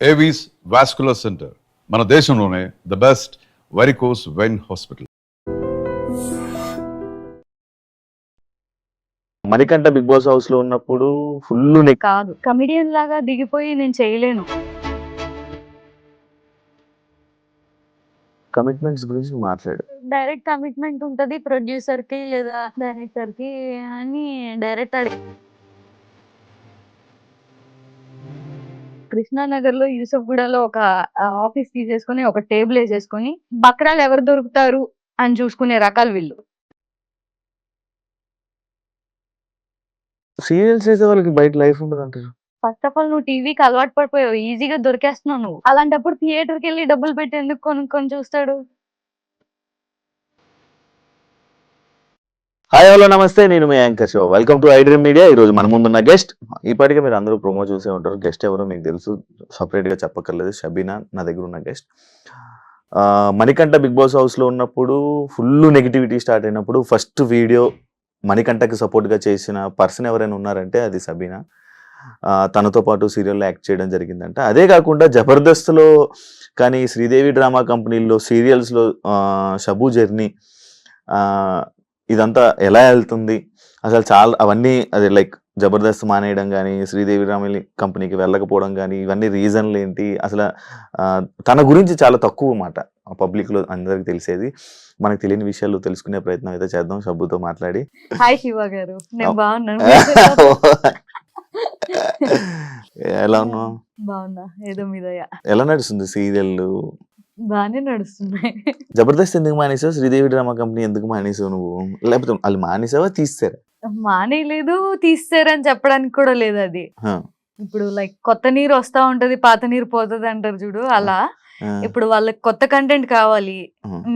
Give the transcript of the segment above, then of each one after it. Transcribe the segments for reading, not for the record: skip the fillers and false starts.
Avis vascular center మన దేశంలోనే the best varicose vein hospital. Manikanta Bigg Boss house లో ఉన్నప్పుడు ఫుల్ కాదు, కమిడియన్ లాగా దిగిపోయి నేను చేయలేను. కమిట్మెంట్స్ గురించి మాట్లాడు. డైరెక్ట్ కమిట్మెంట్ ఉంటది ప్రొడ్యూసర్ కి లేదా డైరెక్టర్ కి అని డైరెక్ట్ కృష్ణానగర్ లో యూసఫ్గూడలో ఒక ఆఫీస్ తీసేసుకుని ఒక టేబుల్ వేసేసుకుని బక్రాలు ఎవరు దొరుకుతారు అని చూసుకునే రకాలు వీళ్ళు. సీరియల్స్ చేసే వాళ్ళకి బయట లైఫ్ ఉండదు అంటారు. ఫస్ట్ ఆఫ్ ఆల్ నువ్వు టీవీకి అలవాటు పడిపోయావు, ఈజీగా దొరికేస్తున్నావు నువ్వు. అలాంటప్పుడు థియేటర్ కి వెళ్ళి డబ్బులు పెట్టి ఎందుకు కొనుక్కొని చూస్తాడు? హాయ్ హలో నమస్తే, నేను మీ యాంకర్ షో. Welcome to iDream media. ఈ రోజు మన ముందున్న గెస్ట్, ఇప్పటికే మీరు అందరూ ప్రోమో చూసే ఉంటారు. గెస్ట్ ఎవరో మీకు తెలుసు, సపరేట్ గా చెప్పక్కర్లేదు. షబీనా నా దగ్గర ఉన్న guest. Manikanta Bigg Boss house లో ఉన్నప్పుడు ఫుల్ నెగిటివిటీ స్టార్ట్ అయినప్పుడు ఫస్ట్ వీడియో మణికంఠకి సపోర్ట్ గా చేసిన పర్సన్ ఎవరైనా ఉన్నారంటే అది సబీనా. తనతో పాటు సీరియల్లో యాక్ట్ చేయడం జరిగిందంట. అదే కాకుండా జబర్దస్త్లో కానీ శ్రీదేవి డ్రామా కంపెనీల్లో సీరియల్స్లో షబు జర్నీ ఇదంతా ఎలా వెళ్తుంది అసలు చాలా అవన్నీ, అది లైక్ జబర్దస్త్ మానేయడం కానీ శ్రీదేవి డ్రామా కంపెనీకి వెళ్ళకపోవడం కానీ ఇవన్నీ రీజన్లు ఏంటి అసలు. తన గురించి చాలా తక్కువ మాట పబ్లిక్లో అందరికి తెలిసేది. మనకు తెలియని విషయాలు తెలుసుకునే ప్రయత్నం అయితే చేద్దాం షబుతో మాట్లాడి. హాయ్ శివ గారు, నేను బాగున్నాను. ఎలా ఉన్నావు? బాగున్నా, ఏదో మీద ఎలా నడుస్తుంది సీరియల్? బాగానే నడుస్తున్నాయి. జబర్దస్త్ ఎందుకు మానేసావు? శ్రీదేవి డ్రామా కంపెనీ ఎందుకు మానేసావు నువ్వు? లేకపోతే వాళ్ళు మానేసావా తీస్తారా? మానేయలేదు, తీస్తారని చెప్పడానికి కూడా లేదు. అది ఇప్పుడు లైక్ కొత్త నీరు వస్తా ఉంటది, పాత నీరు పోతుంది అంటారు చూడు, అలా. ఇప్పుడు వాళ్ళకి కొత్త కంటెంట్ కావాలి,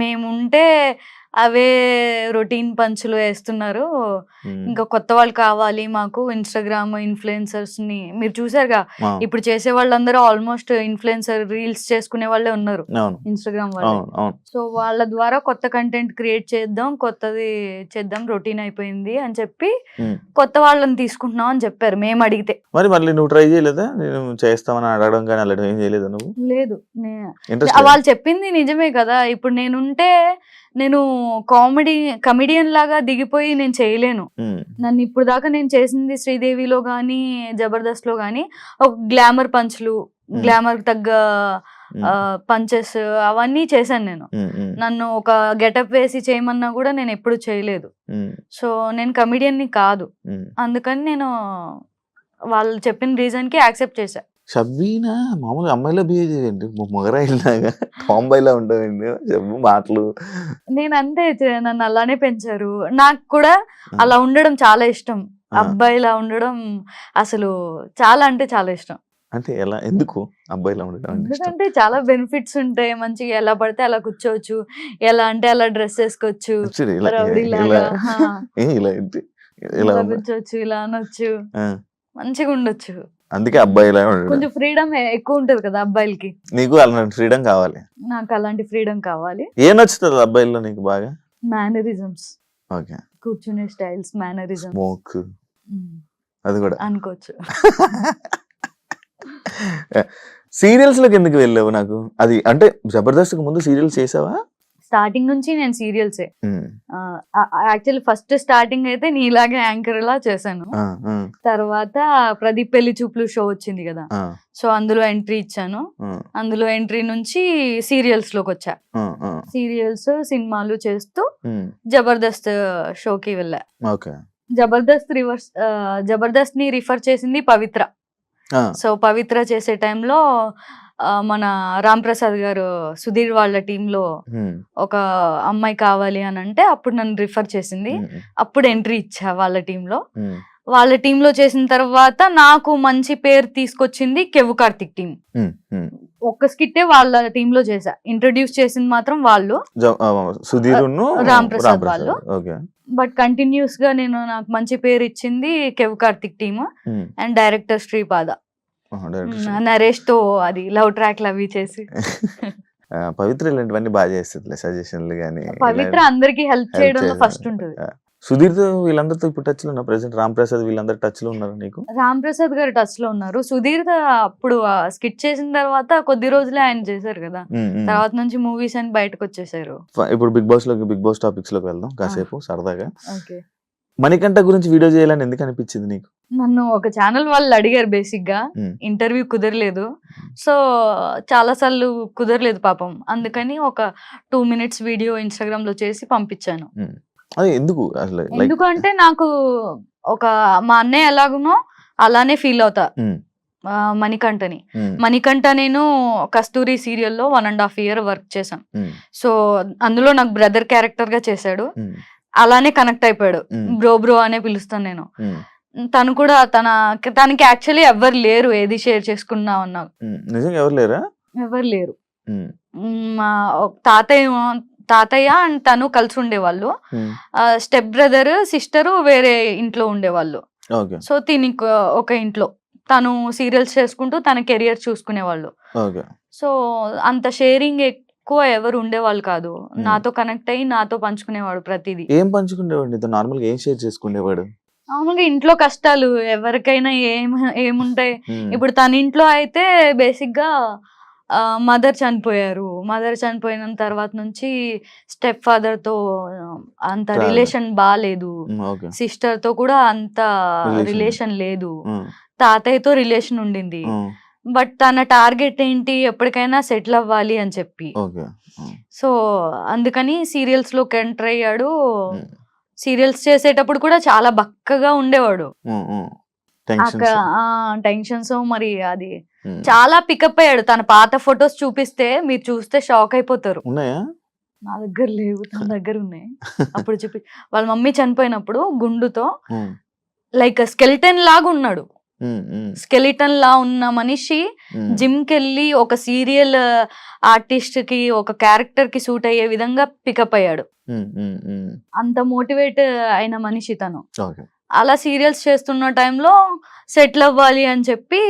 మేముంటే అవే రొటీన్ పంచులు వేస్తున్నారు. ఇంకా కొత్త వాళ్ళు కావాలి మాకు. ఇన్స్టాగ్రామ్ ఇన్ఫ్లుయెన్సర్స్ ని మీరు చూసారుగా, ఇప్పుడు చేసే వాళ్ళందరూ ఆల్మోస్ట్ ఇన్ఫ్లుయెన్సర్ రీల్స్ చేసుకునే వాళ్ళే ఉన్నారు ఇన్స్టాగ్రామ్ వాళ్ళు. సో వాళ్ళ ద్వారా కొత్త కంటెంట్ క్రియేట్ చేద్దాం, కొత్తది చేద్దాం, రొటీన్ అయిపోయింది అని చెప్పి కొత్త వాళ్ళని తీసుకుంటున్నాం అని చెప్పారు మేము అడిగితే. మరి మళ్ళీ నువ్వు ట్రై చేయలేదా? నేను చేస్తామని అడగడం కానీ అలా ఏం చేయలేదు నువ్వు? లేదు, వాళ్ళు చెప్పింది నిజమే కదా. ఇప్పుడు నేను కమిడియన్ లాగా దిగిపోయి నేను చేయలేను. నన్ను ఇప్పుడు దాకా నేను చేసింది శ్రీదేవిలో గానీ జబర్దస్త్ లో గానీ ఒక గ్లామర్ పంచ్లు, గ్లామర్ తగ్గ పంచెస్ అవన్నీ చేశాను నేను. నన్ను ఒక గెటప్ వేసి చేయమన్నా కూడా నేను ఎప్పుడు చేయలేదు. సో నేను కమిడియన్ ని కాదు, అందుకని నేను వాళ్ళు చెప్పిన రీజన్ కి యాక్సెప్ట్ చేశా. షబీనా మామూలుగా అమ్మాయిలో బిహేవ్ చేయండి, మొగరాయిలాగా టాంబాయిలా ఉంటాయండి చెప్పు మాటలు. నేను అంతే, నన్ను అలానే పెంచారు. నాకు కూడా అలా ఉండడం చాలా ఇష్టం. అబ్బాయిలా ఉండడం అసలు చాలా అంటే చాలా ఇష్టం. అంటే ఎలా, ఎందుకు అబ్బాయిలా ఉండడం? ఎందుకంటే చాలా బెనిఫిట్స్ ఉంటాయి. మంచిగా ఎలా పడితే అలా కూర్చోవచ్చు, ఎలా అంటే అలా డ్రెస్ వేసుకోవచ్చు, ఇలా కూర్చోవచ్చు, ఇలా అనొచ్చు, మంచిగా ఉండొచ్చు. అందుకే అబ్బాయిలా కొంచెం ఫ్రీడమ్ ఎక్కువ ఉంటది కదా అబ్బాయిలకి. నీకు అలాంటి ఫ్రీడమ్ కావాలి? నాకు అలాంటి ఫ్రీడమ్ కావాలి. ఏం నచ్చుతుంది అబ్బాయిల్లో నీకు బాగా? మేనరిజమ్స్, ఓకే, కూర్చునే స్టైల్స్, మేనరిజమ్స్. స్మోక్ అది కూడా అనుకోవచ్చు. సీరియల్స్ లోకి ఎందుకు వెళ్ళావు? నాకు అది అంటే జబర్దస్త్ కు ముందు సీరియల్స్ చేసావా? స్టార్టింగ్ నుంచి నేను సీరియల్సే. యాక్చువల్లీ ఫస్ట్ స్టార్టింగ్ అయితే నీలాగే యాంకర్ లా చేశాను. తర్వాత ప్రదీప్ పెళ్లి చూపులు షో వచ్చింది కదా, సో అందులో ఎంట్రీ ఇచ్చాను. అందులో ఎంట్రీ నుంచి సీరియల్స్ లోకి వచ్చా. సీరియల్స్ సినిమాలు చేస్తూ జబర్దస్త్ షోకి వెళ్ళా. జబర్దస్త్ ని రిఫర్ చేసింది పవిత్ర. సో పవిత్ర చేసే టైంలో మన రామ్ ప్రసాద్ గారు సుధీర్ వాళ్ళ టీంలో ఒక అమ్మాయి కావాలి అని అంటే అప్పుడు నన్ను రిఫర్ చేసింది. అప్పుడు ఎంట్రీ ఇచ్చా వాళ్ళ టీంలో. వాళ్ళ టీంలో చేసిన తర్వాత నాకు మంచి పేరు తీసుకొచ్చింది కెవ్వు కార్తిక్ టీం. ఒక్క స్కిట్టే వాళ్ళ టీంలో చేశా, ఇంట్రడ్యూస్ చేసింది మాత్రం వాళ్ళు, రామ్ ప్రసాద్ వాళ్ళు. బట్ కంటిన్యూస్ గా నాకు మంచి పేరు ఇచ్చింది Kevvu Karthik team and director Sripada. Naresh తో అది లవ్ ట్రాక్ అవి చేసి. పవిత్ర ఇలాంటివన్నీ బాగా చేస్తుంది, సజెషన్లు గానీ. పవిత్ర అందరికి హెల్ప్ చేయడంలో ఫస్ట్ ఉంటుంది. సుధీర్తో వీళ్ళందరితో ఇప్పుడు టచ్ లో ఉన్నా ప్రెసెంట్ రామ్ ప్రసాద్ వీళ్ళందరూ టచ్ లో ఉన్నారు నీకు? రామ్ ప్రసాద్ గారు టచ్ లో ఉన్నారు. సుధీర్ అప్పుడు స్కిట్ చేసిన తర్వాత కొద్ది రోజులే ఆయన చేశారు కదా, తర్వాత నుంచి మూవీస్ అని బయటకు వచ్చేసారు. ఇప్పుడు బిగ్ బాస్ టాపిక్స్ లోకి వెళ్దాం కాసేపు సరదాగా. ఓకే, మణికంఠ గురించి వీడియో చేయాలని ఎందుకు అనిపించింది నీకు? నన్ను ఒక ఛానల్ వాళ్ళు అడిగారు బేసిక్ గా, ఇంటర్వ్యూ కుదరలేదు. సో చాలా సార్లు కుదరలేదు పాపం, అందుకని ఒక 2 minutes వీడియో ఇన్స్టాగ్రామ్ లో చేసి పంపించాను. అదే ఎందుకు అసలు? ఎందుకంటే నాకు ఒక మా అన్నయ్య ఎలాగునో అలానే ఫీల్ అవుతా మణికంఠని. మణికంఠ నేను కస్తూరి సీరియల్లో 1.5 year వర్క్ చేశాను. సో అందులో నాకు బ్రదర్ క్యారెక్టర్ గా చేశాడు, అలానే కనెక్ట్ అయిపోయాడు. బ్రో అనే పిలుస్తాను నేను. తను కూడా తనకి యాక్చువల్లీ ఎవరు లేరు ఏది షేర్ చేసుకున్నా అన్నా. నిజంగా ఎవరు లేరా? ఎవరు లేరు. మా తాతయ్య అండ్ తను కలిసి ఉండేవాళ్ళు. స్టెప్ బ్రదర్ సిస్టర్ వేరే ఇంట్లో ఉండేవాళ్ళు. సో దీనికి ఒక ఇంట్లో తను సీరియల్స్ చేసుకుంటూ తన కెరియర్ చూసుకునేవాళ్ళు. సో అంత షేరింగ్ ఎక్కువ ఎవరు ఉండేవాళ్ళు కాదు. నాతో కనెక్ట్ అయ్యి నాతో పంచుకునేవాడు ప్రతిదీ. ఏం పంచుకునేవాడు? నార్మల్ గా ఏం షేర్ చేసుకునేవాడు? మామూలుగా ఇంట్లో కష్టాలు ఎవరికైనా ఏముంటాయి. ఇప్పుడు తన ఇంట్లో అయితే బేసిక్ గా మదర్ చనిపోయిన తర్వాత నుంచి స్టెప్ ఫాదర్ తో అంత రిలేషన్ బాలేదు, సిస్టర్ తో కూడా అంత రిలేషన్ లేదు, తాతయ్యతో రిలేషన్ ఉండింది. బట్ తన టార్గెట్ ఏంటి, ఎప్పటికైనా సెటిల్ అవ్వాలి అని చెప్పి. సో అందుకని సీరియల్స్ లోకి ఎంటర్ అయ్యాడు. సీరియల్స్ చేసేటప్పుడు కూడా చాలా బక్కగా ఉండేవాడు. టెన్షన్స్ మరి అది చాలా పికప్ అయ్యాడు. తన పాత ఫొటోస్ చూపిస్తే మీరు చూస్తే షాక్ అయిపోతారు. నా దగ్గర లేవు, తన దగ్గర ఉన్నాయి. అప్పుడు చూపి వాళ్ళ మమ్మీ చనిపోయినప్పుడు గుండుతో లైక్ స్కెలిటన్ లాగా ఉన్నాడు. స్కెలిటన్ లా ఉన్న మనిషి జిమ్ కి వెళ్ళి ఒక సీరియల్ ఆర్టిస్ట్ కి ఒక క్యారెక్టర్ కి సూట్ అయ్యే విధంగా పికప్ అయ్యాడు. అంత మోటివేట్ అయిన మనిషి తను. అలా సీరియల్స్ చేస్తున్న టైంలో సెటిల్ అవ్వాలి అని చెప్పి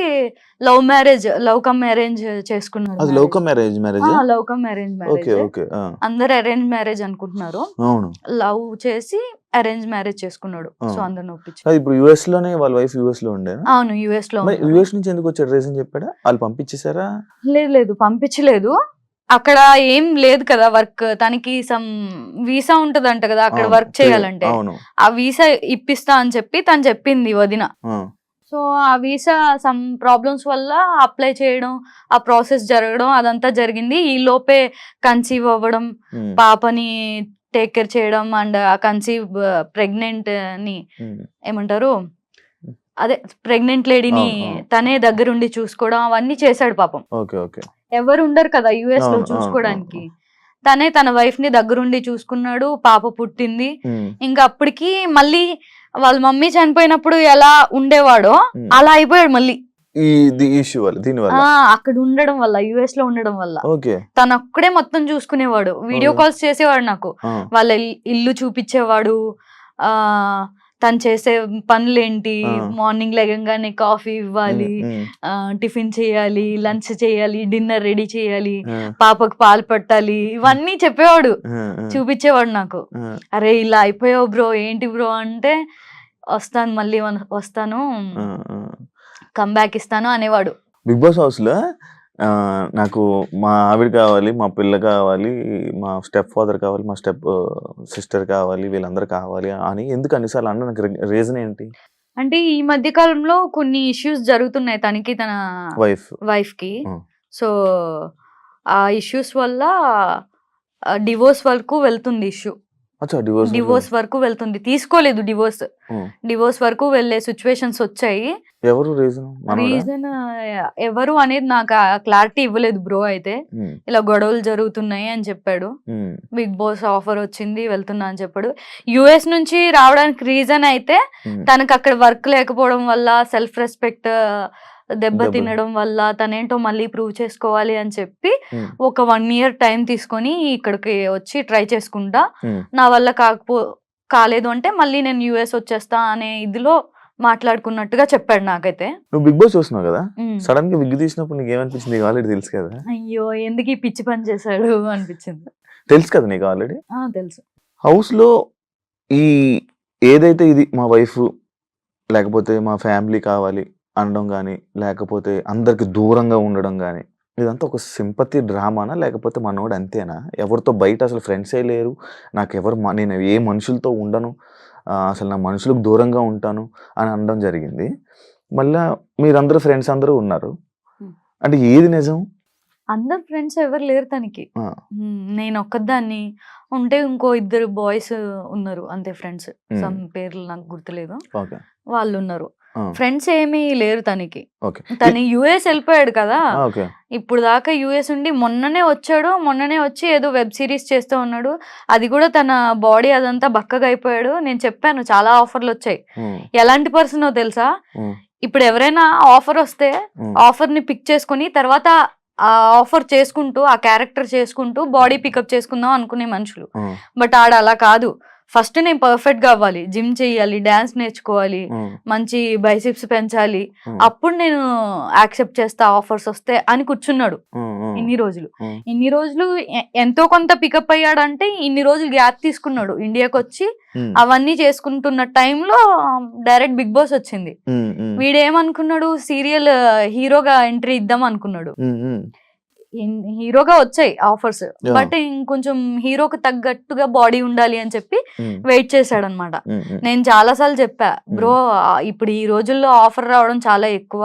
లవ్ కమ్ అరేంజ్ చేసుకున్నాడు. లవ్ కమ్ అరేంజ్ అందరు అరేంజ్ మ్యారేజ్ అనుకుంటున్నారు, లవ్ చేసి అరేంజ్ మ్యారేజ్ చేసుకున్నాడు. సో అందరిని ఒప్పించి. ఇప్పుడు యుఎస్ లోనే వాళ్ళ వైఫ్ యుఎస్ లో ఉండే? అవును, యుఎస్ లో. యుఎస్ నుంచి ఎందుకు వచ్చాడు? రీజన్ చెప్పాడా? వాళ్ళు పంపించేసారా? లేదు పంపించలేదు. అక్కడ ఏం లేదు కదా వర్క్. తనకి సమ్ వీసా ఉంటదంట కదా అక్కడ వర్క్ చేయాలంటే. ఆ వీసా ఇప్పిస్తా అని చెప్పి తను చెప్పింది వదిన. సో ఆ వీసా సమ్ ప్రాబ్లమ్స్ వల్ల అప్లై చేయడం, ఆ ప్రాసెస్ జరగడం అదంతా జరిగింది. ఈ లోపే కన్సీవ్ అవ్వడం, పాపని టేక్ కేర్ చేయడం అండ్ ఆ కన్సీవ్ ప్రెగ్నెంట్ ని ఏమంటారు అదే ప్రెగ్నెంట్ లేడీని తనే దగ్గరుండి చూసుకోవడం అవన్నీ చేశాడు పాపం. ఎవరు ఉండరు కదా యుఎస్ లో చూసుకోవడానికి. తనే తన వైఫ్ ని దగ్గరుండి చూసుకున్నాడు. పాప పుట్టింది. ఇంకా అప్పటికి మళ్ళీ వాళ్ళ మమ్మీ చనిపోయినప్పుడు ఎలా ఉండేవాడో అలా అయిపోయాడు మళ్ళీ. అక్కడ ఉండడం వల్ల, యుఎస్ లో ఉండడం వల్ల తను అక్కడే మొత్తం చూసుకునేవాడు. వీడియో కాల్స్ చేసేవాడు నాకు. వాళ్ళ ఇల్లు చూపించేవాడు, తను చేసే పనులేంటి, మార్నింగ్ లెగంగానే కాఫీ ఇవ్వాలి, టిఫిన్ చేయాలి, లంచ్ చేయాలి, డిన్నర్ రెడీ చేయాలి, పాపకు పాలు పట్టాలి, ఇవన్నీ చెప్పేవాడు, చూపించేవాడు నాకు. అరే ఇలా అయిపోయావు బ్రో, ఏంటి బ్రో అంటే వస్తాను మళ్ళీ వస్తాను, కంబ్యాక్ ఇస్తాను అనేవాడు. బిగ్ బాస్ హౌస్ లో నాకు మా ఆవిడ కావాలి, మా పిల్ల కావాలి, మా స్టెప్ ఫాదర్ కావాలి, మా స్టెప్ సిస్టర్ కావాలి, వీళ్ళందరూ కావాలి అని ఎందుకు అన్నిసార్లు అన్న? నాకు రీజన్ ఏంటి అంటే ఈ మధ్య కాలంలో కొన్ని ఇష్యూస్ జరుగుతున్నాయి తనకి, తన వైఫ్ కి. సో ఆ ఇష్యూస్ వల్ల డివోర్స్ వరకు వెళ్తుంది ఇష్యూ. డివోర్స్ వరకు వెళ్తుంది, తీసుకోలేదు డివోర్స్ వరకు వెళ్లే సిచ్యువేషన్స్ వచ్చాయి. రీజన్ ఎవరు అనేది నాకు క్లారిటీ ఇవ్వలేదు బ్రో. అయితే ఇలా గొడవలు జరుగుతున్నాయి అని చెప్పాడు. బిగ్ బాస్ ఆఫర్ వచ్చింది వెళ్తున్నా అని చెప్పాడు. యుఎస్ నుంచి రావడానికి రీజన్ అయితే తనకు అక్కడ వర్క్ లేకపోవడం వల్ల, సెల్ఫ్ రెస్పెక్ట్ దెబ్బ తినడం వల్ల, తనేంటో మళ్ళీ ప్రూవ్ చేసుకోవాలి అని చెప్పి ఒక 1 year టైం తీసుకొని ఇక్కడికి వచ్చి ట్రై చేసుకుంటా, నా వల్ల కాలేదు అంటే మళ్ళీ నేను యుఎస్ వచ్చేస్తా అనే ఇదిలో మాట్లాడుకున్నట్టుగా చెప్పాడు నాకైతే. నువ్వు బిగ్ బాస్ చూస్తున్నావు కదా, సడన్ గా విగ్ తీసినప్పుడు నీకు ఏమనిపించింది? ఆల్రెడీ తెలుసు కదా. అయ్యో ఎందుకు ఈ పిచ్చి పని చేశాడు అనిపించింది. తెలుసు కదా నీకు ఆల్రెడీ? తెలుసు. హౌస్ లో ఈ ఏదైతే ఇది మా వైఫ్ లేకపోతే మా ఫ్యామిలీ కావాలి అనడం కానీ, లేకపోతే అందరికి దూరంగా ఉండడం కానీ, ఇదంతా ఒక సింపతి డ్రామానా? లేకపోతే మనోడు అంతేనా? ఎవరితో బయట అసలు ఫ్రెండ్సే లేరు, నేను ఏ మనుషులతో ఉండను, అసలు నా మనుషులకు దూరంగా ఉంటాను అని అనడం జరిగింది. మళ్ళా మీరందరూ ఫ్రెండ్స్ అందరూ ఉన్నారు. అంటే ఏది నిజం? అందరు ఫ్రెండ్స్ ఎవరు లేరు తనకి. నేను ఒక్కదాన్ని ఉంటే ఇంకో 2 బాయ్స్ ఉన్నారు అంతే ఫ్రెండ్స్. సమ్ పేర్లు నాకు గుర్తులేదు. వాళ్ళు ఉన్నారు. ఫ్రెండ్స్ ఏమీ లేరు తనకి. తను యుఎస్ వెళ్ళిపోయాడు కదా, ఇప్పుడు దాకా యుఎస్ ఉండి మొన్ననే వచ్చి ఏదో వెబ్ సిరీస్ చేస్తూ ఉన్నాడు. అది కూడా తన బాడీ అదంతా బక్కగా అయిపోయాడు. నేను చెప్పాను చాలా ఆఫర్లు వచ్చాయి. ఎలాంటి పర్సన్ తెలుసా, ఇప్పుడు ఎవరైనా ఆఫర్ వస్తే ఆఫర్ ని పిక్ చేసుకుని తర్వాత ఆ ఆఫర్ చేసుకుంటూ ఆ క్యారెక్టర్ చేసుకుంటూ బాడీ పికప్ చేసుకుందాం అనుకునే మనుషులు. బట్ ఆడ అలా కాదు. ఫస్ట్ నేను పర్ఫెక్ట్ గా అవ్వాలి, జిమ్ చేయాలి, డాన్స్ నేర్చుకోవాలి, మంచి బైసిప్స్ పెంచాలి, అప్పుడు నేను యాక్సెప్ట్ చేస్తా ఆఫర్స్ వస్తే అని కూర్చున్నాడు. ఇన్ని రోజులు ఎంతో కొంత పికప్ అయ్యాడంటే ఇన్ని రోజులు గ్యాప్ తీసుకున్నాడు. ఇండియాకి వచ్చి అవన్నీ చేసుకుంటున్న టైంలో డైరెక్ట్ బిగ్ బాస్ వచ్చింది. వీడేమనుకున్నాడు, సీరియల్ హీరోగా ఎంట్రీ ఇద్దాం అనుకున్నాడు. హీరోగా వచ్చాయి ఆఫర్స్, బట్ ఇంకొంచెం హీరోకి తగ్గట్టుగా బాడీ ఉండాలి అని చెప్పి వెయిట్ చేశాడు అనమాట. నేను చాలా సార్లు చెప్పా, బ్రో ఇప్పుడు ఈ రోజుల్లో ఆఫర్ రావడం చాలా ఎక్కువ,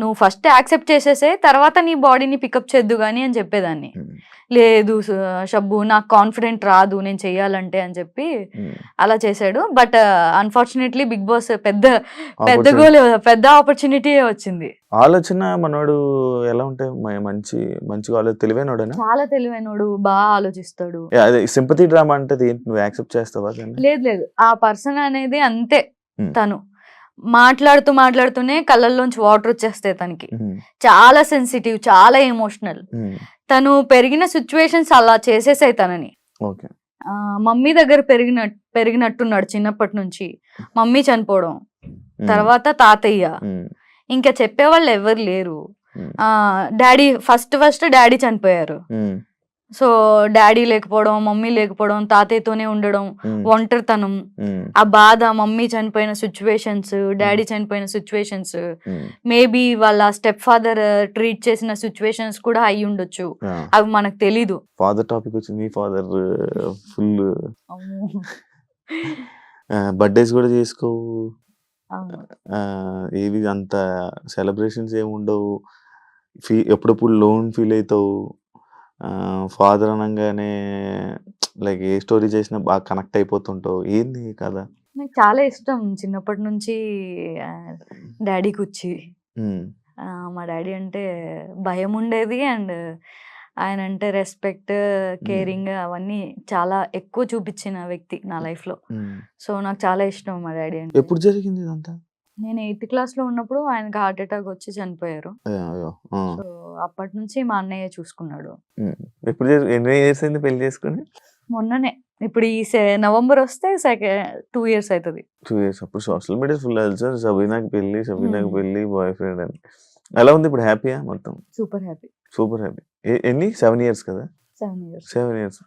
నువ్వు ఫస్ట్ యాక్సెప్ట్ చేసేసే తర్వాత నీ బాడీని పికప్ చేద్దు గానీ అని చెప్పేదాన్ని. లేదు షబ్బు నాకు కాన్ఫిడెంట్ రాదు నేను చెయ్యాలంటే అని చెప్పి అలా చేశాడు. బట్ అన్ఫార్చునేట్లీ బిగ్ బాస్ పెద్ద ఆపర్చునిటీ వచ్చింది. ఆలోచన మనోడు ఎలా ఉంటే మంచి తెలివైనోడేనా? చాలా తెలివైనోడు, బాగా ఆలోచిస్తాడు. సింపతి డ్రామా అంటే నువ్వు యాక్సెప్ట్ చేస్తావా? లేదు, ఆ పర్సన్ అనేది అంతే. తను మాట్లాడుతూనే కళ్ళల్లోంచి వాటర్ వచ్చేస్తాయి తనకి. చాలా సెన్సిటివ్, చాలా ఎమోషనల్. తను పెరిగిన సిచ్యువేషన్స్ అలా చేసేసాయి తనని. మమ్మీ దగ్గర పెరిగినట్టున్నాడు చిన్నప్పటి నుంచి. మమ్మీ చనిపోవడం, తర్వాత తాతయ్య, ఇంకా చెప్పేవాళ్ళు ఎవరు లేరు. డాడీ ఫస్ట్ డాడీ చనిపోయారు. సో డాడీ లేకపోవడం, మమ్మీ లేకపోవడం, తాతయ్యతోనే ఉండడం, ఒంటరితనం, ఆ బాధ, మమ్మీ చనిపోయిన సిచ్యువేషన్స్, డాడీ చనిపోయిన సిచ్యువేషన్స్, మేబీ వాళ్ళ స్టెప్ ఫాదర్ ట్రీట్ చేసిన సిచ్యువేషన్స్ కూడా అయి ఉండొచ్చు, అవి మనకు తెలీదు. ఫాదర్ టాపిక్ వచ్చింది. మీ ఫాదర్ ఫుల్ బర్త్డేస్ కూడా చేసుకోవు, ఏవి అంత సెలబ్రేషన్స్ ఏమి ఉండవు, ఎప్పుడప్పుడు లోన్ ఫీల్ అవుతావు. ఫాదర్ అనగానే లైక్ ఏ స్టోరీ చేసినా బాగా కనెక్ట్ అయిపోతుంటావు. ఏంది కదా? నాకు చాలా ఇష్టం చిన్నప్పటి నుంచి డాడీకి వచ్చి. మా డాడీ అంటే భయం ఉండేది, అండ్ ఆయన అంటే రెస్పెక్ట్, కేరింగ్ అవన్నీ చాలా ఎక్కువ చూపించిన వ్యక్తి నా లైఫ్ లో. సో నాకు చాలా ఇష్టం మా డాడీ అంటే. ఎప్పుడు జరిగింది ఇదంతా? నేను 8th క్లాస్ లో ఉన్నప్పుడు ఆయనకి హార్ట్ అటాక్ వచ్చి చనిపోయారు. సో అప్పటి నుంచి మా అన్నయ్య చూసుకున్నాడు. ఎప్పుడు ఎన్ని ఇయర్స్ అయింది పెళ్లి చేసుకుని? మొన్ననే, ఇప్పుడు ఈ నవంబర్ వస్తే 2 years అవుతుంది. 2 years. అప్పుడు సోషల్ మీడియా ఫుల్ సార్, షబీనాకి పెళ్లి బాయ్ ఫ్రెండ్ అని. ఎలా ఉంది ఇప్పుడు? హ్యాపీయా? మొత్తం సూపర్ హ్యాపీ. ఎన్ని 7 years కదా? 7 years.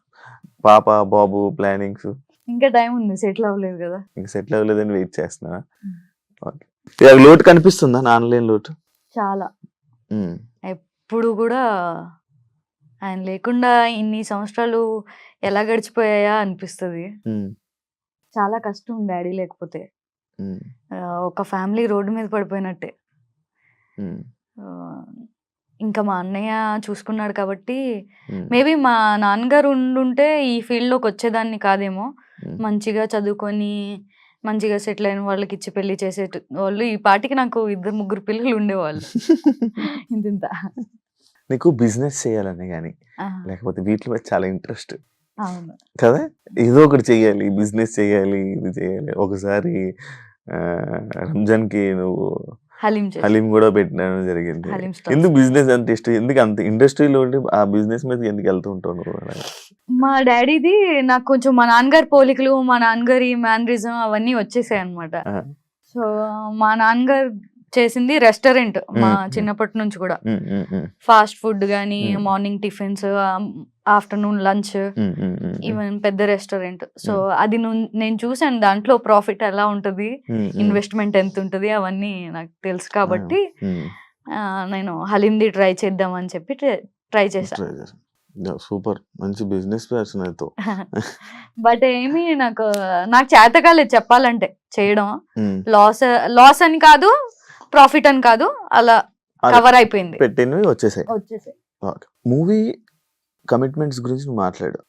పాప బాబు ప్లానింగ్స్? ఇంకా టైం ఉంది, సెటిల్ అవ్వలేదు కదా. ఇంకా సెటిల్ అవ్వలేదని వెయిట్ చేస్తున్నా. లోటు కనిపిస్తుందా? ఆన్లైన్ లోటు చాలా. ఎప్పుడు కూడా ఆయన లేకుండా ఇన్ని సంవత్సరాలు ఎలా గడిచిపోయాయా అనిపిస్తుంది. చాలా కష్టం డాడీ లేకపోతే. ఒక ఫ్యామిలీ రోడ్డు మీద పడిపోయినట్టే. ఇంకా మా అన్నయ్య చూసుకున్నాడు కాబట్టి మేబీ మా నాన్నగారు ఉండుంటే ఈ ఫీల్డ్ లోకి వచ్చేదాన్ని కాదేమో. మంచిగా చదువుకొని మంచిగా సెటిల్ అయిన వాళ్ళకి ఇచ్చి పెళ్లి చేసే వాళ్ళు ఈ పాటికి నాకు 2-3 పిల్లలు ఉండేవాళ్ళు. ఇంత నీకు బిజినెస్ చేయాలని కానీ లేకపోతే వీటి మీద చాలా ఇంట్రెస్ట్ అవును కదా? ఏదో ఒకటి చెయ్యాలి, బిజినెస్ చేయాలి, ఇది చేయాలి. ఒకసారి రంజాన్ కి నువ్వు హలీం కూడా పెట్టడం జరిగింది. ఎందుకు బిజినెస్ అంత ఇష్టం? ఎందుకు అంత ఇండస్ట్రీలో ఉండి ఆ బిజినెస్ మీద ఎందుకు వెళ్తూ ఉంటావు నువ్వు? మా డాడీది నాకు కొంచెం మా నాన్నగారి పోలికలు, మా నాన్నగారి మ్యానరిజం అవన్నీ వచ్చేసాయి అనమాట. సో మా నాన్నగారు చేసింది రెస్టారెంట్ మా మ్మ్. చిన్నప్పటి నుంచి కూడా. ఫాస్ట్ ఫుడ్ కానీ, మ్మ్. Morning tiffins, afternoon lunch, even పెద్ద రెస్టారెంట్. సో అది నేను చూసాను, దాంట్లో ప్రాఫిట్ ఎలా ఉంటుంది, ఇన్వెస్ట్మెంట్ ఎంత ఉంటుంది అవన్నీ నాకు తెలుసు కాబట్టి నేను హలీంది ట్రై చేద్దామని చెప్పి ట్రై చేశాను. సూపర్, మంచి బిజినెస్ పర్సన్ అయితే. బట్ ఏమి నాకు చేత కాలేదు చెప్పాలంటే చేయడం. లాస్ అని కాదు, ప్రాఫిట్ అని కాదు, అలా కవర్ అయిపోయింది, పెట్టినవి వచ్చేసాయి. మూవీ కమిట్మెంట్స్ గురించి నువ్వు మాట్లాడు,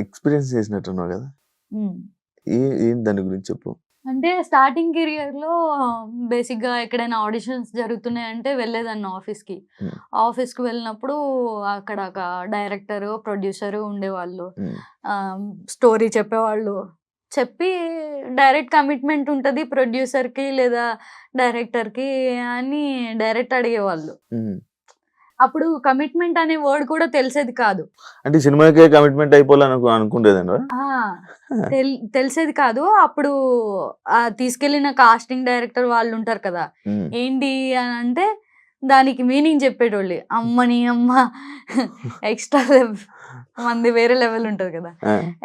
ఎక్స్పీరియన్స్ చేసినట్టున్నావు కదా, ఏం దాని గురించి చెప్పు. అంటే స్టార్టింగ్ కెరియర్ లో బేసిక్ గా ఎక్కడైనా ఆడిషన్స్ జరుగుతున్నాయంటే వెళ్ళేదాన్ని ఆఫీస్కి. ఆఫీస్కి వెళ్ళినప్పుడు అక్కడ ఒక డైరెక్టర్, ప్రొడ్యూసర్ ఉండేవాళ్ళు, స్టోరీ చెప్పేవాళ్ళు. చెప్పి డైరెక్ట్ కమిట్మెంట్ ఉంటుంది ప్రొడ్యూసర్కి లేదా డైరెక్టర్కి అని డైరెక్ట్ అడిగేవాళ్ళు. అప్పుడు కమిట్మెంట్ అనే వర్డ్ కూడా తెలిసేది కాదు. అంటే సినిమాకే కమిట్మెంట్ అయిపోవాలని అనుకుంటేదండి, తెలిసేది కాదు. అప్పుడు తీసుకెళ్లిన కాస్టింగ్ డైరెక్టర్ వాళ్ళు ఉంటారు కదా, ఏంటి అని అంటే దానికి మీనింగ్ చెప్పేటోళ్ళు. అమ్మని అమ్మ ఎక్స్ట్రా మంది వేరే లెవెల్ ఉంటది కదా,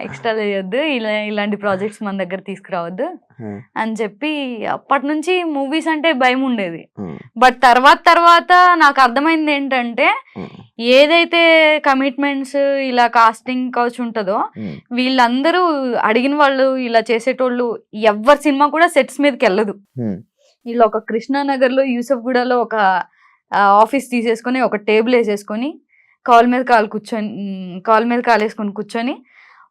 ఎక్స్ట్రా చేయొద్దు, ఇలాంటి ప్రాజెక్ట్స్ మన దగ్గర తీసుకురావద్దు అని చెప్పి అప్పటి నుంచి మూవీస్ అంటే భయం ఉండేది. బట్ తర్వాత నాకు అర్థమైంది ఏంటంటే, ఏదైతే కమిట్మెంట్స్ ఇలా కాస్టింగ్ కౌచ్ ఉంటుందో వీళ్ళందరూ అడిగిన వాళ్ళు ఇలా చేసేటోళ్ళు ఎవరి సినిమా కూడా సెట్స్ మీదకి వెళ్ళదు. వీళ్ళు ఒక కృష్ణానగర్ లో యూసఫ్ గూడలో ఒక ఆఫీస్ తీసేసుకొని ఒక టేబుల్ వేసేసుకొని కాల్ మీద కాల్ వేసుకొని కూర్చొని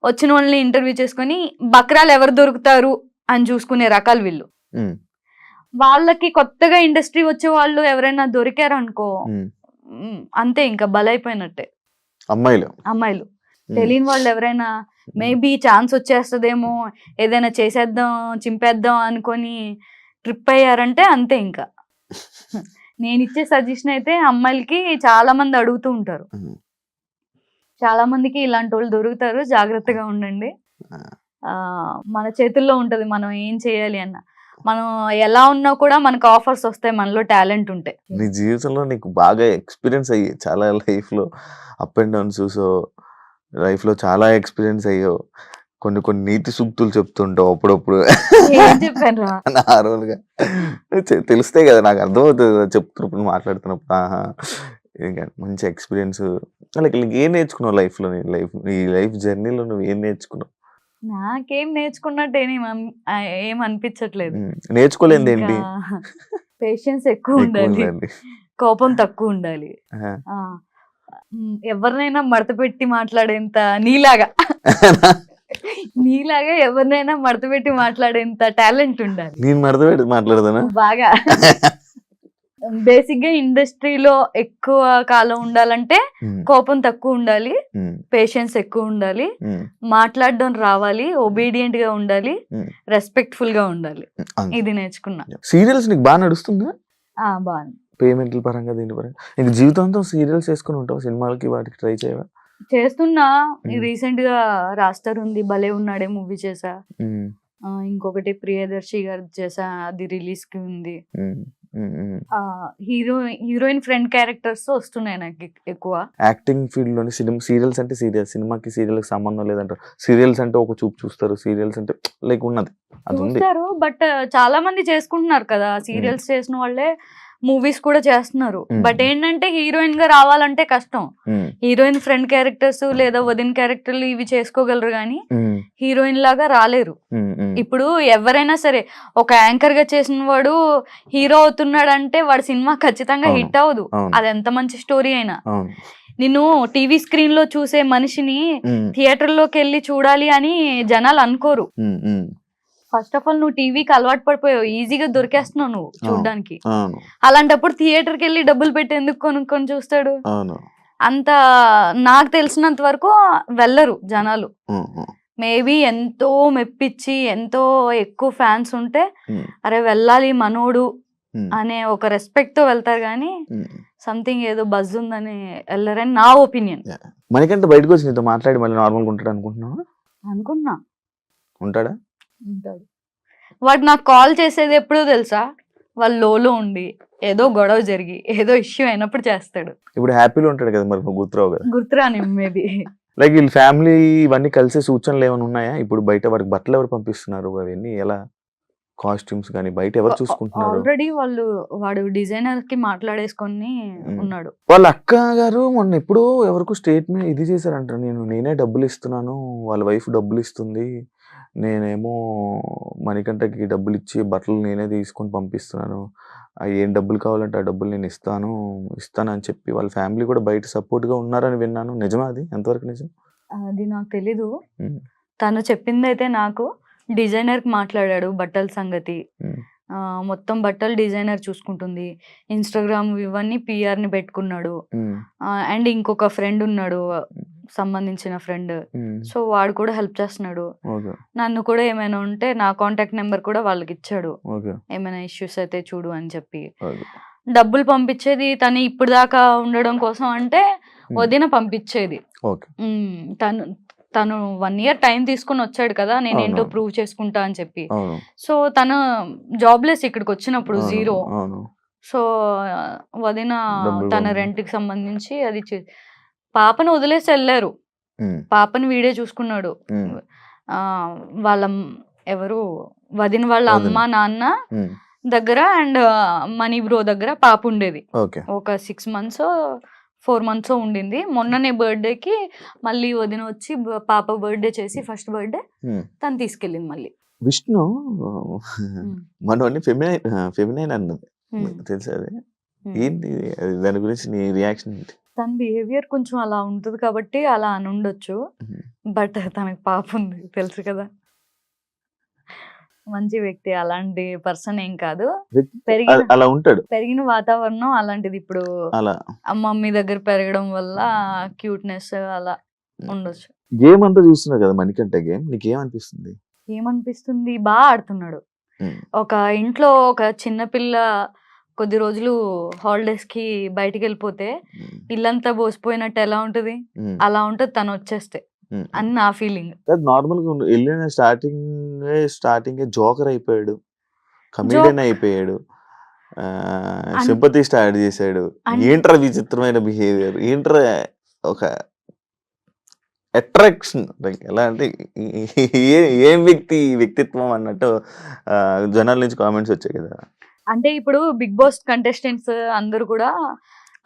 వచ్చిన వాళ్ళని ఇంటర్వ్యూ చేసుకొని బక్రాలు ఎవరు దొరుకుతారు అని చూసుకునే రకాలు వీళ్ళు. వాళ్ళకి కొత్తగా ఇండస్ట్రీ వచ్చే వాళ్ళు ఎవరైనా దొరికారు అనుకో, అంతే ఇంకా బలైపోయినట్టే. అమ్మాయిలు తెలియని వాళ్ళు ఎవరైనా మేబీ ఛాన్స్ వచ్చేస్తుందేమో, ఏదైనా చేసేద్దాం చింపేద్దాం అనుకొని ట్రిప్ అయ్యారంటే అంతే ఇంకా. నేను ఇచ్చే సజెషన్ అయితే అమ్మాయిలకి చాలా మంది అడుగుతూ ఉంటారు, చాలా మందికి ఇలాంటి వాళ్ళు దొరుకుతారు, జాగ్రత్తగా ఉండండి. మన చేతుల్లో ఉంటది మనం ఏం చేయాలి అన్న. మనం ఎలా ఉన్నా కూడా మనకు ఆఫర్స్ వస్తాయి, మనలో టాలెంట్ ఉంటే. నీ జీవితంలో నీకు బాగా ఎక్స్పీరియన్స్ అయ్యి చాలా లైఫ్ లో అప్ అండ్ డౌన్స్ చూసో, లైఫ్ లో చాలా ఎక్స్పీరియన్స్ అయ్యో, కొన్ని నీతి సూక్తులు చెప్తుంటావు అప్పుడప్పుడు. చెప్పాను నార్మల్గా తెలుస్తాయి కదా, నాకు అర్థమవుతుంది చెప్తున్నప్పుడు, మాట్లాడుతున్నప్పుడు. ఇంకా మంచి ఎక్స్పీరియన్స్. లైక్ ఏం నేర్చుకున్నావు లైఫ్ లో? ఈ లైఫ్ జర్నీలో నువ్వు ఏం నేర్చుకున్నావు? నాకేం నేర్చుకున్నట్టు ఏం అనిపించట్లేదు. నేర్చుకోలేదు ఏంటి? పేషెన్స్ ఎక్కువ ఉండాలి, కోపం తక్కువ ఉండాలి, ఎవరినైనా మడత పెట్టి మాట్లాడేంత నీలాగా ఎవరినైనా మడత పెట్టి మాట్లాడేంత టాలెంట్ ఉండాలి. నేను మడత పెట్టి మాట్లాడదానా బాగా. బేసిక్ గా ఇండస్ట్రీలో ఎక్కువ కాలం ఉండాలంటే కోపం తక్కువ ఉండాలి, పేషెన్స్ ఎక్కువ ఉండాలి, మాట్లాడడం రావాలి, ఒబీడియంట్ గా ఉండాలి, రెస్పెక్ట్ఫుల్ గా ఉండాలి. ఇది నేర్చుకున్నా. సీరియల్స్ నీకు బాగా నడుస్తుందా? బాగా. పేమెంట్ల పరంగా, దీని పరంగా ఇంక జీవితాంతం సీరియల్స్ చేసుకుని ఉంటావు, సినిమాలకి వాటికి ట్రై చేయవా? చేస్తున్నా. రీసెంట్ గా రాస్టర్ ఉంది, భలే ఉన్నాడే మూవీ చేసా. ఇంకొకటి ప్రియదర్శి గారు చేసా, అది రిలీజ్ కి ఉంది. హీరోయిన్ ఫ్రెండ్ క్యారెక్టర్స్ వస్తున్నాయి నాకు ఎక్కువ. యాక్టింగ్ ఫీల్డ్ లోని సీరియల్స్ అంటే సినిమాకి సీరియల్ కి సంబంధం లేదంటారు. సీరియల్స్ అంటే ఒక చూపు చూస్తారు, సీరియల్స్ అంటే లైక్ ఉన్నది చూస్తారు. బట్ చాలా మంది చేసుకుంటున్నారు కదా, సీరియల్స్ చేసిన వాళ్ళే మూవీస్ కూడా చేస్తున్నారు. బట్ ఏంటంటే హీరోయిన్ గా రావాలంటే కష్టం. హీరోయిన్ ఫ్రెండ్ క్యారెక్టర్స్ లేదా వదిన క్యారెక్టర్లు ఇవి చేసుకోగలరు కానీ హీరోయిన్ లాగా రాలేరు. ఇప్పుడు ఎవరైనా సరే ఒక యాంకర్ గా చేసిన వాడు హీరో అవుతున్నాడు అంటే వాడి సినిమా ఖచ్చితంగా హిట్ అవ్వదు, అది ఎంత మంచి స్టోరీ అయినా. నిన్ను టీవీ స్క్రీన్ లో చూసే మనిషిని థియేటర్ లోకి వెళ్ళి చూడాలి అని జనాలు అనుకోరు. ఫస్ట్ ఆఫ్ ఆల్ నువ్వు టీవీకి అలవాటు పడిపోయావు, ఈజీగా దొరికేస్తున్నావు నువ్వు చూడడానికి. అలాంటప్పుడు థియేటర్కి వెళ్ళి డబ్బులు పెట్టి ఎందుకు కొనుక్కొని చూస్తాడు? అంత నాకు తెలిసినంత వరకు వెళ్ళరు జనాలు. మేబీ ఎంతో మెప్పించి ఎంతో ఎక్కువ ఫ్యాన్స్ ఉంటే అరే వెళ్ళాలి మనోడు అనే ఒక రెస్పెక్ట్ తో వెళ్తారు కానీ సంథింగ్ ఏదో బజ్ ఉందని వెళ్ళరని నా ఒపీనియన్. మనకంటే బయటకు వచ్చి నీతో మాట్లాడి మళ్ళీ నార్మల్గా ఉంటాడు అనుకుంటున్నావా? అనుకున్నా. ఉంటాడా? ఉంటాడు. వాడు నాకు కాల్ చేసేది ఎప్పుడో తెలుసా, వాళ్ళు లోలో ఉండి ఏదో గొడవ జరిగి ఏదో ఇష్యూ అయినప్పుడు చేస్తాడు. ఇప్పుడు హ్యాపీలో ఉంటాడు కదా, మరి నువ్వు గుర్తురావు కదా. గుర్తురాని మేబీ. లైక్ వీళ్ళ ఫ్యామిలీ ఇవన్నీ కలిసే సూచనలు ఏమైనా ఉన్నాయా? ఇప్పుడు బయట వాడికి బట్టలు ఎవరు పంపిస్తున్నారు, అవన్నీ ఎలా, కాస్ట్యూమ్స్ కానీ బయట ఎవరు చూసుకుంటున్నారు? ఆల్రెడీ వాడు డిజైనర్ కి మాట్లాడేసుకొని ఉన్నాడు. వాళ్ళ అక్క గారు మొన్న ఎప్పుడు ఎవరికో స్టేట్మెంట్ ఇది చేశారంట, నేనే డబ్బులు ఇస్తున్నాను, వాళ్ళ వైఫ్ డబ్బులు ఇస్తుంది, నేనేమో మణికంఠకి డబ్బులు ఇచ్చి బట్టలు నేనే తీసుకొని పంపిస్తున్నాను, ఏం డబ్బులు కావాలంటే ఆ డబ్బులు నేను ఇస్తానని చెప్పి వాళ్ళ ఫ్యామిలీ కూడా బయట సపోర్ట్ గా ఉన్నారని విన్నాను. నిజమా? అది ఎంతవరకు నిజం? అది నాకు తెలీదు. తను చెప్పింది అయితే నాకు డిజైనర్ కి మాట్లాడాడు బట్టల సంగతి. మొత్తం బట్టలు డిజైనర్ చూసుకుంటుంది. ఇన్స్టాగ్రామ్ ఇవన్నీ పిఆర్ ని పెట్టుకున్నాడు. అండ్ ఇంకొక ఫ్రెండ్ ఉన్నాడు, సంబంధించిన ఫ్రెండ్. సో వాడు కూడా హెల్ప్ చేస్తున్నాడు. నన్ను కూడా ఏమైనా ఉంటే నా కాంటాక్ట్ నెంబర్ కూడా వాళ్ళకి ఇచ్చాడు, ఏమైనా ఇష్యూస్ అయితే చూడు అని చెప్పి. డబ్బులు పంపించేది తను ఇప్పుడు దాకా ఉండడం కోసం అంటే వదిన పంపించేది. తను 1 year టైం తీసుకుని వచ్చాడు కదా, నేను ఏంటో ప్రూవ్ చేసుకుంటా అని చెప్పి. సో తను జాబ్లెస్ ఇక్కడికి వచ్చినప్పుడు 0. సో వదిన తన రెంట్ కి సంబంధించి అది పాపను వదిలేసి వెళ్ళారు. పాపని వీడే చూసుకున్నాడు. వాళ్ళ ఎవరు వదిన వాళ్ళ అమ్మ నాన్న దగ్గర అండ్ మనీ బ్రో దగ్గర పాప ఉండేది. ఒక 6 months 4 months ఉండింది. మొన్ననే బర్త్డేకి మళ్ళీ వదిన వచ్చి పాప బర్త్డే చేసి ఫస్ట్ బర్త్డే తను తీసుకెళ్ళింది మళ్ళీ. విష్ణు మనోని ఫెమినైన్ అన్నది తెలుసా? అది ఏంటి, దాని గురించి నీ రియాక్షన్ ఏంటి? తన బిహేవియర్ కొంచెం అలా ఉంటుంది కాబట్టి అలా అని ఉండొచ్చు. బట్ తనకి పాప ఉంది తెలుసు కదా, మంచి వ్యక్తి, అలాంటి పర్సన్ ఏం కాదు. అలా ఉంటాడు, పెరిగిన వాతావరణం అలాంటిది. ఇప్పుడు మమ్మీ దగ్గర పెరగడం వల్ల క్యూట్నెస్ అలా ఉండొచ్చు. గేమ్ అంతా చూస్తున్నావు కదా మణికంఠ గేమ్, నీకేమనిపిస్తుంది? ఏమనిపిస్తుంది, బాగా ఆడుతున్నాడు. ఒక ఇంట్లో ఒక చిన్న పిల్ల కొద్ది రోజులు హాలిడేస్ కి బయటికి వెళ్ళిపోతే ఇల్లంతా బోసిపోయినట్టు ఎలా ఉంటది, అలా ఉంటది తను వచ్చేస్తే అని నా ఫీలింగ్. నార్మల్ గా వెళ్ళిన స్టార్టింగ్ జోకర్ అయిపోయాడు, కమెడియన్ అయిపోయాడు, సింపతి స్టార్ట్ చేశాడు. ఏంట్రా విచిత్రమైన బిహేవియర్, ఏంట్రా ఒక అట్రాక్షన్, ఎలా అంటే ఏం వ్యక్తిత్వం అన్నట్టు జనాల నుంచి కామెంట్స్ వచ్చాయి కదా. అంటే ఇప్పుడు బిగ్ బాస్ కంటెస్టెంట్స్ అందరూ కూడా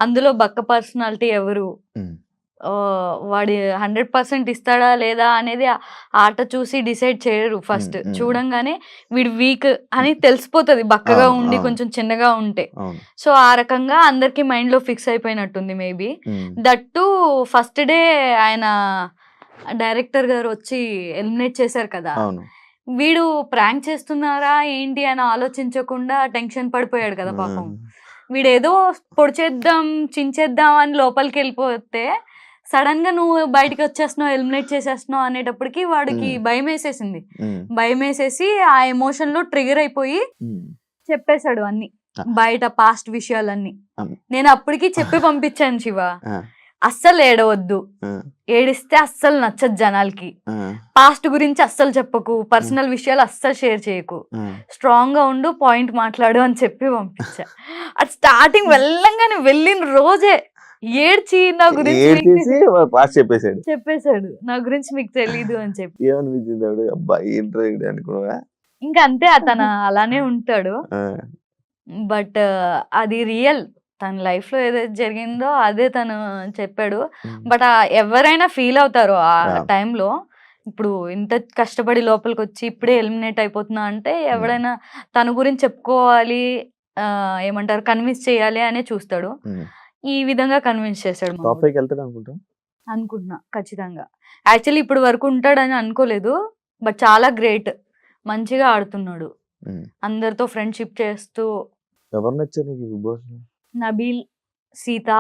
అందులో బక్క పర్సనాలిటీ ఎవరు, వాడి 100% ఇస్తాడా లేదా అనేది ఆట చూసి డిసైడ్ చేయరు. ఫస్ట్ చూడంగానే వీడు వీక్ అని తెలిసిపోతుంది, బక్కగా ఉండి కొంచెం చిన్నగా ఉంటే. సో ఆ రకంగా అందరికి మైండ్ లో ఫిక్స్ అయిపోయినట్టుంది మేబీ. దట్టు ఫస్ట్ డే ఆయన డైరెక్టర్ గారు వచ్చి ఎలిమినేట్ చేశారు కదా, వీడు ప్రాంక్ చేస్తున్నారా ఏంటి అని ఆలోచించకుండా టెన్షన్ పడిపోయాడు కదా పాపం. వీడేదో పొడిచేద్దాం చించేద్దాం అని లోపలికి వెళ్ళిపోతే సడన్ గా నువ్వు బయటకు వచ్చేస్తున్నావు, ఎలిమినేట్ చేసేస్తున్నావు అనేటప్పటికి వాడికి భయం వేసేసింది. భయం వేసేసి ఆ ఎమోషన్ లో ట్రిగర్ అయిపోయి చెప్పేశాడు అన్ని, బయట పాస్ట్ విషయాలన్నీ. నేను అప్పటికి చెప్పి పంపించాను శివ, అస్సలు ఏడవద్దు, ఏడిస్తే అస్సలు నచ్చదు జనాలకి, పాస్ట్ గురించి అస్సలు చెప్పకు, పర్సనల్ విషయాలు అస్సలు షేర్ చేయకు, స్ట్రాంగ్ గా ఉండు, పాయింట్ మాట్లాడు అని చెప్పి పంపించా. అది స్టార్టింగ్ వెళ్ళంగానే వెళ్ళిన రోజే ఏడ్చి నా గురించి చెప్పేశాడు, నా గురించి మీకు తెలీదు అని చెప్పి. ఇంకా అంతే, అతను అలానే ఉంటాడు. బట్ అది రియల్, తన లైఫ్ లో ఏదైతే జరిగిందో అదే తను చెప్పాడు. బట్ ఎవరైనా ఫీల్ అవుతారు ఆ టైంలో. ఇప్పుడు ఇంత కష్టపడి లోపలికి వచ్చి ఇప్పుడే ఎలిమినేట్ అయిపోతున్నా అంటే ఎవడైనా తన గురించి చెప్పుకోవాలి, ఏమంటారు, కన్విన్స్ చేయాలి అనే చూస్తాడు. ఈ విధంగా కన్విన్స్ చేశాడు అనుకుంటున్నా ఖచ్చితంగా. యాక్చువల్లీ ఇప్పుడు వరకు ఉంటాడని అనుకోలేదు, బట్ చాలా గ్రేట్, మంచిగా ఆడుతున్నాడు, అందరితో ఫ్రెండ్షిప్ చేస్తూ. ఎవరు నచ్చారు నీకు బిగ్ బాస్ లో? నబీల్, సీత,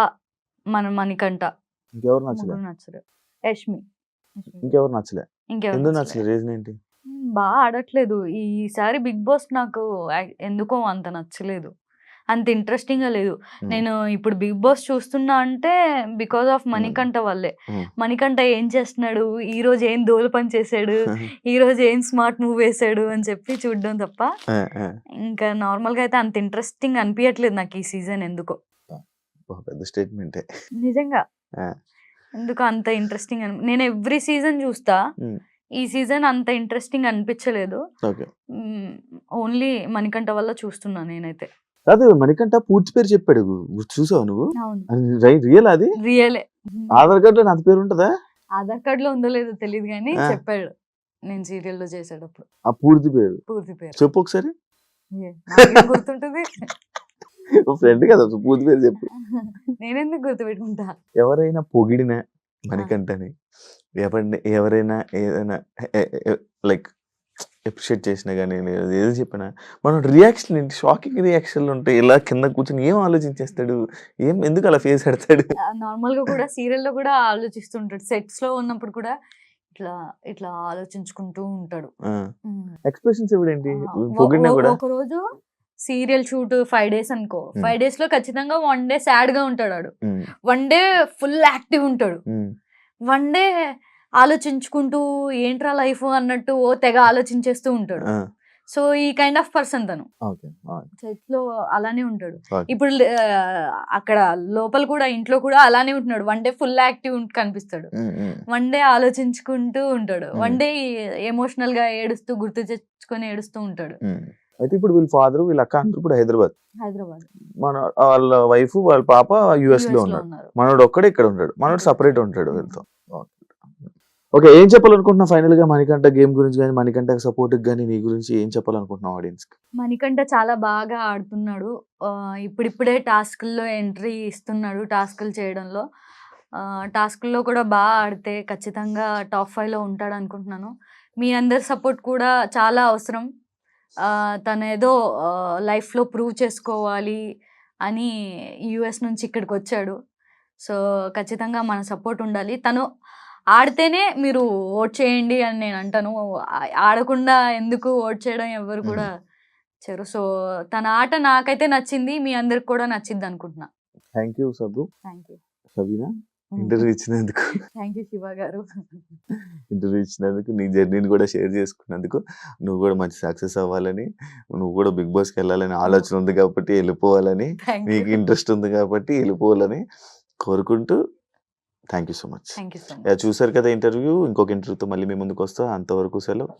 మణికంఠ. ఇంకెవరు నచ్చలేదు? యష్మి. ఇంకెవరు నచ్చలే? ఎందుకు నచ్చలేదు? రీజన్ ఏంటి? బాగా ఆడట్లేదు ఈసారి బిగ్ బాస్. నాకు ఎందుకో అంత నచ్చలేదు. అంత ఇంట్రెస్టింగ్ గా లేదు. నేను ఇప్పుడు బిగ్ బాస్ చూస్తున్నా అంటే బికాస్ ఆఫ్ మణికంఠ వల్లే. మణికంఠ ఏం చేస్తున్నాడు, ఈ రోజు ఏం దోల పని చేశాడు, ఈ రోజు ఏం స్మార్ట్ మూవ్ వేసాడు అని చెప్పి చూడడం తప్ప ఇంకా నార్మల్ గా అయితే అంత ఇంట్రెస్టింగ్ అనిపించట్లేదు నాకు ఈ సీజన్. ఎందుకో పెద్ద స్టేట్మెంటే. నిజంగా ఎందుకు అంత ఇంట్రెస్టింగ్ నేను ఎవ్రీ సీజన్ చూస్తా, ఈ సీజన్ అంత ఇంట్రెస్టింగ్ అనిపించలేదు. ఓన్లీ మణికంఠ వల్ల చూస్తున్నా నేనైతే. కాదు, మణికంఠ పూర్తి పేరు చెప్పాడు, చూసావు నువ్వు? అవును, రియల్ అది? రియలే. ఆధార్ కార్డు లో నా పేరు ఉంటదా? ఆధార్ కార్డ్ లో ఉందో లేదో తెలియదు కానీ చెప్పాడు నేను సీరియల్ లో చేసేటప్పుడు. ఆ పూర్తి పేరు చెప్పు ఒకసారి. నాకేం గుర్తుంటుంది? ఫ్రెండ్ కదా, పూర్తి పేరు చెప్పు. నేనెందుకు గుర్తుపెట్టుకుంటా? ఎవరైనా పొగిడినా మణికంఠని, ఎవరైనా ఏదైనా లైక్ అప్రిషియేట్ చేసినా కానీ, ఏదో చెప్పినా మనం రియాక్షన్ ఏంటి, షాకింగ్ రియాక్షన్లు ఉంటాయి. ఇలా కింద కూర్చొని ఏం ఆలోచించేస్తాడు, ఎందుకు అలా ఫేస్ పెడతాడు? నార్మల్ గా కూడా సీరియల్ లో కూడా ఆలోచిస్తుంటాడు, సెట్స్ లో ఉన్నప్పుడు కూడా ఇట్లా ఇట్లా ఆలోచించుకుంటూ ఉంటాడు. ఎక్స్ప్రెషన్స్ ఇవ్వడేంటి పొగిడినా కూడా? ఒక రోజు సీరియల్ షూట్ 5 days అనుకో, 5 days లో ఖచ్చితంగా 1 day సాడ్ గా ఉంటాడు, 1 day ఫుల్ యాక్టివ్ ఉంటాడు, 1 day ఆలోచించుకుంటూ ఏంట్రా లైఫ్ అన్నట్టు ఓ తెగ ఆలోచించేస్తూ ఉంటాడు. సో ఈ కైండ్ ఆఫ్ పర్సన్ తను. సెట్ లో అలానే ఉంటాడు. ఇప్పుడు అక్కడ లోపల కూడా ఇంట్లో కూడా అలానే ఉంటున్నాడు. 1 day ఫుల్ యాక్టివ్ కనిపిస్తాడు, 1 day ఆలోచించుకుంటూ ఉంటాడు, 1 day ఎమోషనల్ గా ఏడుస్తూ గుర్తు తెచ్చుకొని ఏడుస్తూ ఉంటాడు. అయితే ఇప్పుడు వీళ్ళ ఫాదర్ వీళ్ళ అక్క అందరూ ఇప్పుడు హైదరాబాద్, మన వాళ్ళ వైఫ్ వాళ్ళ పాప యుఎస్ లో ఉన్నారు, మనోడు ఒక్కడే ఇక్కడ ఉంటాడు, మనోడు సపరేట్ ఉంటాడు వీళ్ళతో. ఓకే, ఏం చెప్పాలనుకుంటున్నావు ఫైనల్ గా మణికంఠ గేమ్ గురించి కానీ, మణికంఠ సపోర్ట్ కానీ నీ గురించి ఏం చెప్పాలనుకుంటున్నావు ఆడియన్స్ కి? మణికంఠ చాలా బాగా ఆడుతున్నాడు. ఇప్పుడిప్పుడే టాస్క్ల్లో ఎంట్రీ ఇస్తున్నాడు, టాస్క్లు చేయడంలో. టాస్క్ల్లో కూడా బాగా ఆడితే ఖచ్చితంగా టాప్ 5 లో ఉంటాడు అనుకుంటున్నాను. మీ అందరి సపోర్ట్ కూడా చాలా అవసరం. తను ఏదో లైఫ్లో ప్రూవ్ చేసుకోవాలి అని యుఎస్ నుంచి ఇక్కడికి వచ్చాడు. సో ఖచ్చితంగా మన సపోర్ట్ ఉండాలి. తను ఆడితేనే మీరు ఓట్ చేయండి అని నేను అంటాను. ఆడకుండా ఎందుకు ఓట్ చేయడం ఎవరు కూడా చేయరు. సో తన ఆట నాకైతే నచ్చింది, మీ అందరికి కూడా నచ్చింది అనుకుంటున్నా. థ్యాంక్ యూ సబ్బు. థ్యాంక్ యూ సబీనా, ఇంటర్వ్యూ ఇచ్చినందుకు. థ్యాంక్ యూ శివ గారు. ఇంటర్వ్యూ ఇచ్చినందుకు, నీ జర్నీని కూడా షేర్ చేసుకున్నందుకు, నువ్వు కూడా మంచి సక్సెస్ అవ్వాలని, నువ్వు కూడా బిగ్ బాస్కి వెళ్ళాలని ఆలోచన ఉంది కాబట్టి వెళ్ళిపోవాలని, నీకు ఇంట్రెస్ట్ ఉంది కాబట్టి వెళ్ళిపోవాలని కోరుకుంటూ thank you so much. Thank you so much. చూసారు కదా ఇంటర్వ్యూ. ఇంకొక ఇంటర్వ్యూతో మళ్ళీ మీ ముందుకు వస్తా. అంతవరకు సెలవు.